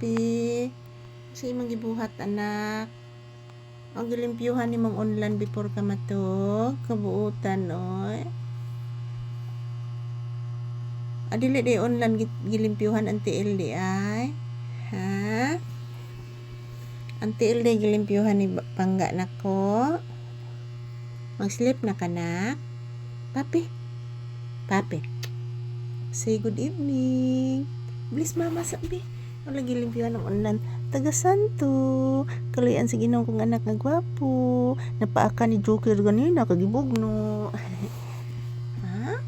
papi. Kasi imong gibuhat anak. Ang gilimpyuhan nimong unlan before ka matug. Kabuutan oy. Adili di unlan gilimpyuhan anti LD ay. Ha? Anti LD gilimpyuhan ni pangga nako. Mag-sleep na kanak. Papi. Papi. Say good evening. Bilis mama sabi. Wala gilimpyuhan ng unlan. Taga Santo. Kaluyan sa Ginoo kong anak nga gwapo. Napaaka ni Joker ganina kagibugno. Ha?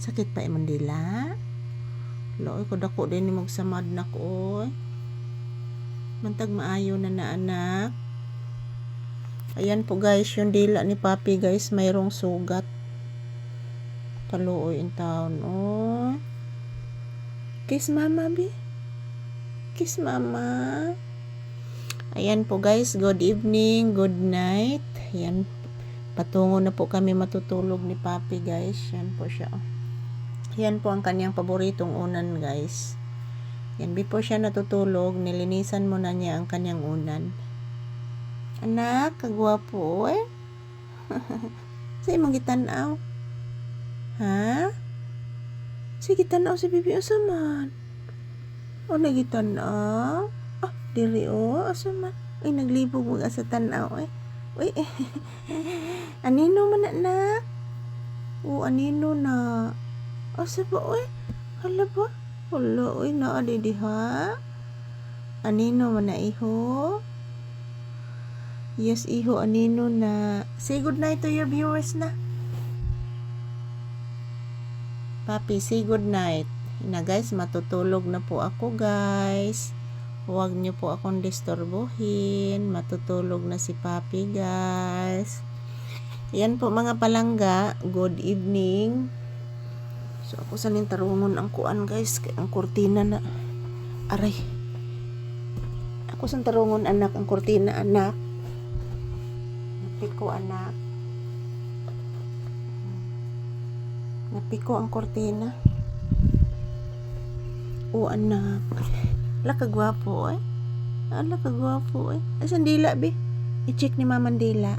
Sakit pa imong dila? Loy ko dako din ni magsamad na ko. Mantag maayo na anak. Ayan po guys, yung dila ni papi guys, mayroong sugat. Kaluoy in town. Oh. Kiss mama, bi. Kiss mama. Ayan po guys, good evening, good night. Ayan, patungo na po kami matutulog ni papi guys. Yan po siya. Yan po ang kanyang paboritong unan guys. Yan, before siya natutulog, nilinisan muna niya ang kanyang unan. Anak, kagwapo eh. Sa imong gitanaw. Ha? Sige, tanaw si bibi asaman. O nagitanaw? Ah, diri o asaman. Ay, naglibog mo sa tanaw eh. Uy, anino man anak? O, anino na? Asa ba oy? Hala ba? Hala oy, naadi diha. Anino man na iho? Yes, iho, anino na. Say good night to your viewers na. Papi, say good night. Na guys, matutulog na po ako guys. Huwag niyo po akong disturbuhin. Matutulog na si papi guys. Yan po mga palangga. Good evening. So ako sanin tarungon ang kuan guys. Ang kurtina na. Aray. Ako san tarungon anak. Ang kurtina anak. Napiko anak. Napiko ang kurtina. O anak. Ala kagwapo eh. Ala kagwapo eh. Asan dila be? I-check ni mama dila.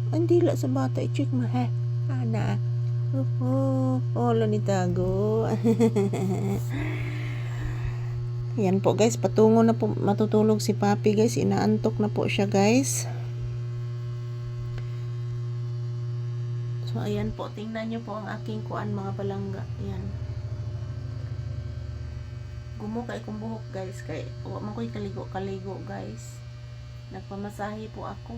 Ang dila sa bata i-check mo ha. Ana. Olo ni tago. Yan po guys. Patungo na po matutulog si papi guys. Inaantok na po siya guys. So, ayan po. Tingnan nyo po ang aking kuan mga palangga. Ayan. Gumukay kong buhok guys. Kaya, huwag man ko'y kaligo guys. Nagpamasahe po ako.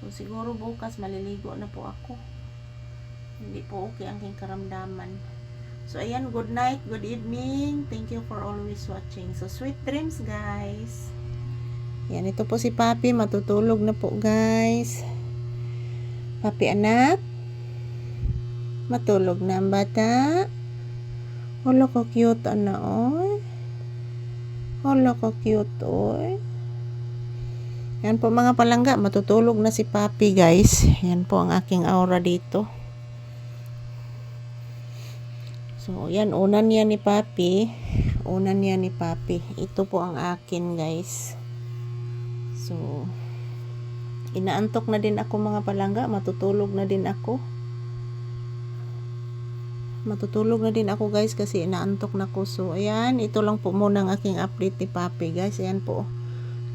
So, siguro bukas maliligo na po ako. Hindi po okay ang aking karamdaman. So, ayan. Good night. Good evening. Thank you for always watching. So, sweet dreams guys. Ayan. Ito po si papi. Matutulog na po guys. Papi anak, matulog na ang bata. Hala ka cute ana oy. Hala ka cute oy. Yan po mga palangga, matutulog na si papi guys. Yan po ang aking aura dito. So yan, unan niya ni papi. Unan niya ni papi. Ito po ang akin guys. So inaantok na din ako mga palangga. Matutulog na din ako. Matutulog na din ako guys kasi inaantok na ko. So ayan, ito lang po muna ang aking update ni papi guys. Ayan po.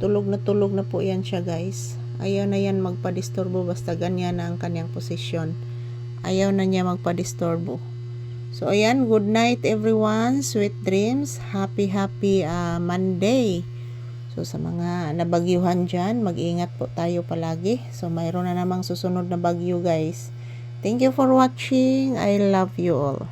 Tulog na po yan siya guys. Ayaw na yan magpadisturbo basta ganyan na ang kanyang posisyon. Ayaw na niya magpadisturbo. So ayan, good night everyone. Sweet dreams. Happy Monday. So, sa mga nabagyuhan dyan, mag-ingat po tayo palagi. So, mayroon na namang susunod na bagyo, guys. Thank you for watching. I love you all.